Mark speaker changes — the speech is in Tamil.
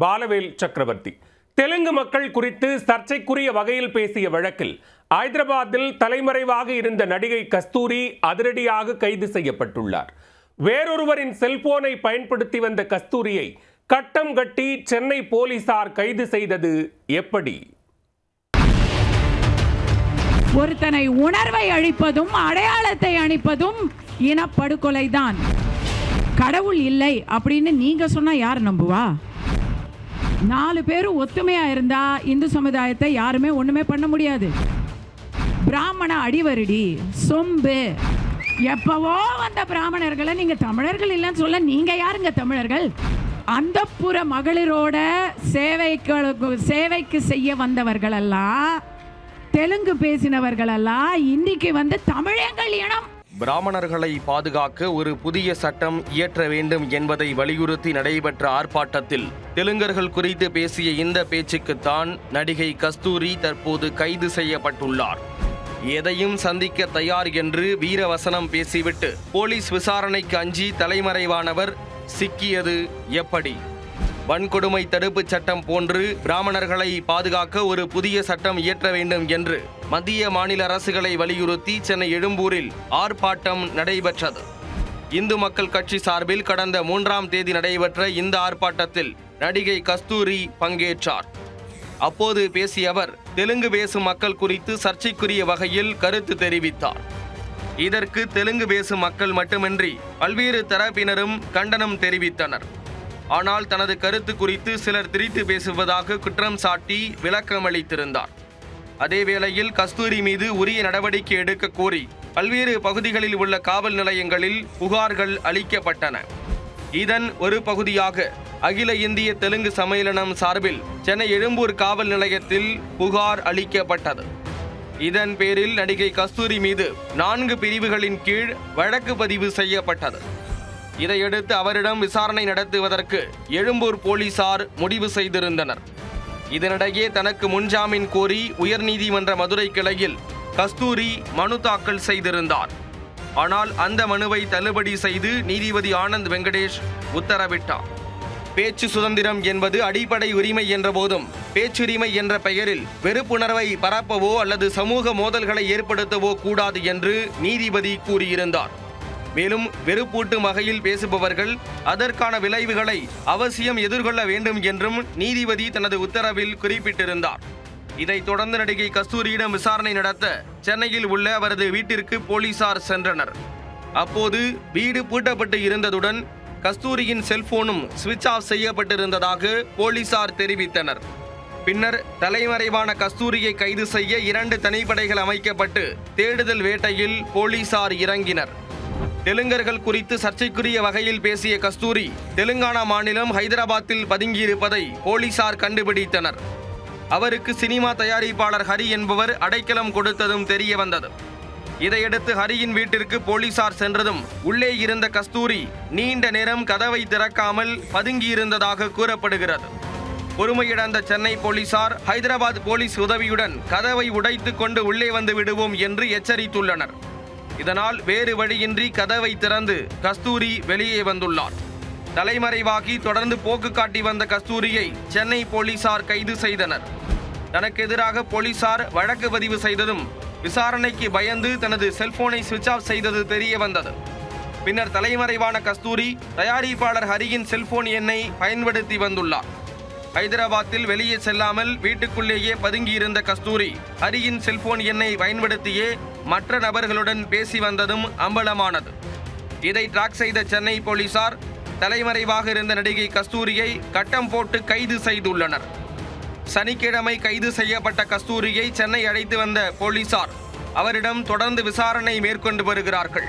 Speaker 1: பாலவேல் சக்கரவர்த்தி. தெலுங்கு மக்கள் குறித்து சர்ச்சைக்குரிய வகையில் பேசிய வழக்கில் ஐதராபாத்தில் தலைமறைவாக இருந்த நடிகை கஸ்தூரி அதிரடியாக கைது செய்யப்பட்டுள்ளார். வேறொருவரின் செல்போனை பயன்படுத்தி வந்த கஸ்தூரியை கட்டம் கட்டி சென்னை போலீசார் கைது செய்தது எப்படி?
Speaker 2: ஒருத்தனை உணர்வை அழிப்பதும் அடையாளத்தை அழிப்பதும் இனப்படுகொலைதான். கடவுள் இல்லை அப்படின்னு நீங்க சொன்னா யார் நம்புவா? 4 பேரும் ஒத்துமையா இருந்தா இந்து சமுதாயத்தை யாருமே ஒண்ணுமே பண்ண முடியாது. பிராமண அடிவருடி சொம்பு எப்பவோ வந்த பிராமணர்களை நீங்க தமிழர்கள் இல்லைன்னு சொல்ல நீங்க யாருங்க தமிழர்கள்? அந்தப்புற மகளிரோட சேவைக்கு செய்ய வந்தவர்களெல்லாம், தெலுங்கு பேசினவர்களெல்லாம் இன்னைக்கு வந்து தமிழங்கள் இனம்.
Speaker 3: பிராமணர்களை பாதுகாக்க ஒரு புதிய சட்டம் இயற்ற வேண்டும் என்பதை வலியுறுத்தி நடைபெற்ற ஆர்ப்பாட்டத்தில் தெலுங்கர்கள் குறித்து பேசிய இந்த பேச்சுக்குத்தான் நடிகை கஸ்தூரி தற்போது கைது செய்யப்பட்டுள்ளார். எதையும் சந்திக்க தயார் என்று வீரவசனம் பேசிவிட்டு போலீஸ் விசாரணைக்கு அஞ்சி தலைமறைவானவர் சிக்கியது எப்படி? வன்கொடுமை தடுப்புச் சட்டம் போன்று பிராமணர்களை பாதுகாக்க ஒரு புதிய சட்டம் இயற்ற வேண்டும் என்று மத்திய மாநில அரசுகளை வலியுறுத்தி சென்னை எழும்பூரில் ஆர்ப்பாட்டம் நடைபெற்றது. இந்து மக்கள் கட்சி சார்பில் கடந்த 3ஆம் தேதி நடைபெற்ற இந்த ஆர்ப்பாட்டத்தில் நடிகை கஸ்தூரி பங்கேற்றார். அப்போது பேசிய அவர் தெலுங்கு பேசும் மக்கள் குறித்து சர்ச்சைக்குரிய வகையில் கருத்து தெரிவித்தார். இதற்கு தெலுங்கு பேசும் மக்கள் மட்டுமின்றி பல்வேறு தரப்பினரும் கண்டனம் தெரிவித்தனர். ஆனால் தனது கருத்து குறித்து சிலர் திரித்து பேசுவதாக குற்றம் சாட்டி விளக்கமளித்திருந்தார். அதேவேளையில் கஸ்தூரி மீது உரிய நடவடிக்கை எடுக்க கோரி பல்வேறு பகுதிகளில் உள்ள காவல் நிலையங்களில் புகார்கள் அளிக்கப்பட்டன. இதன் ஒரு பகுதியாக அகில இந்திய தெலுங்கு சம்மேளனம் சார்பில் சென்னை எழும்பூர் காவல் நிலையத்தில் புகார் அளிக்கப்பட்டது. இதன் பேரில் நடிகை கஸ்தூரி மீது 4 பிரிவுகளின் கீழ் வழக்கு பதிவு செய்யப்பட்டது. இதையடுத்து அவரிடம் விசாரணை நடத்துவதற்கு எழும்பூர் போலீசார் முடிவு செய்திருந்தனர். இதனிடையே தனக்கு முன்ஜாமீன் கோரி உயர்நீதிமன்ற மதுரை கிளையில் கஸ்தூரி மனு தாக்கல் செய்திருந்தார். ஆனால் அந்த மனுவை தள்ளுபடி செய்து நீதிபதி ஆனந்த் வெங்கடேஷ் உத்தரவிட்டார். பேச்சு சுதந்திரம் என்பது அடிப்படை உரிமை என்ற போதும் பேச்சுரிமை என்ற பெயரில் வெறுப்புணர்வை பரப்பவோ அல்லது சமூக மோதல்களை ஏற்படுத்தவோ கூடாது என்று நீதிபதி கூறியிருந்தார். மேலும் வெறுப்பூட்டும் வகையில் பேசுபவர்கள் அதற்கான விளைவுகளை அவசியம் எதிர்கொள்ள வேண்டும் என்றும் நீதிபதி தனது உத்தரவில் குறிப்பிட்டிருந்தார். இதைத் தொடர்ந்து நடிகை கஸ்தூரியிடம் விசாரணை நடத்த சென்னையில் உள்ள அவரது வீட்டிற்கு போலீசார் சென்றனர். அப்போது வீடு பூட்டப்பட்டு இருந்ததுடன் கஸ்தூரியின் செல்போனும் சுவிட்ச் ஆஃப் செய்யப்பட்டிருந்ததாக போலீசார் தெரிவித்தனர். பின்னர் தலைமறைவான கஸ்தூரியை கைது செய்ய 2 தனிப்படைகள் அமைக்கப்பட்டு தேடுதல் வேட்டையில் போலீசார் இறங்கினர். தெலுங்கர்கள் குறித்து சர்ச்சைக்குரிய வகையில் பேசிய கஸ்தூரி தெலுங்கானா மாநிலம் ஹைதராபாத்தில் பதுங்கியிருப்பதை போலீசார் கண்டுபிடித்தனர். அவருக்கு சினிமா தயாரிப்பாளர் ஹரி என்பவர் அடைக்கலம் கொடுத்ததும் தெரிய வந்தது. இதையடுத்து ஹரியின் வீட்டிற்கு போலீசார் சென்றதும் உள்ளே இருந்த கஸ்தூரி நீண்ட நேரம் கதவை திறக்காமல் பதுங்கியிருந்ததாக கூறப்படுகிறது. பொறுமையிழந்த சென்னை போலீசார் ஹைதராபாத் போலீஸ் உதவியுடன் கதவை உடைத்து கொண்டு உள்ளே வந்து விடுவோம் என்று எச்சரித்துள்ளனர். இதனால் வேறு வழியின்றி கதவை திறந்து கஸ்தூரி வெளியே வந்துள்ளார். தலைமறைவாகி தொடர்ந்து போக்கு காட்டி வந்த கஸ்தூரியை சென்னை போலீசார் கைது செய்தனர். தனக்கு எதிராக போலீசார் வழக்கு பதிவு செய்ததும் விசாரணைக்கு பயந்து தனது செல்போனை சுவிட்ச் ஆஃப் செய்தது தெரிய வந்தது. பின்னர் தலைமறைவான கஸ்தூரி தயாரிப்பாளர் ஹரியின் செல்போன் எண்ணை பயன்படுத்தி வந்துள்ளார். ஹைதராபாத்தில் வெளியே செல்லாமல் வீட்டுக்குள்ளேயே பதுங்கியிருந்த கஸ்தூரி ஹரியின் செல்போன் எண்ணை பயன்படுத்தியே மற்ற நபர்களுடன் பேசி வந்ததும் அம்பலமானது. இதை ட்ராக் செய்த சென்னை போலீசார் தலைமறைவாக இருந்த நடிகை கஸ்தூரியை கட்டம் போட்டு கைது செய்துள்ளனர். சனிக்கிழமை கைது செய்யப்பட்ட கஸ்தூரியை சென்னை அழைத்து வந்த போலீசார் அவரிடம் தொடர்ந்து விசாரணை மேற்கொண்டு வருகிறார்கள்.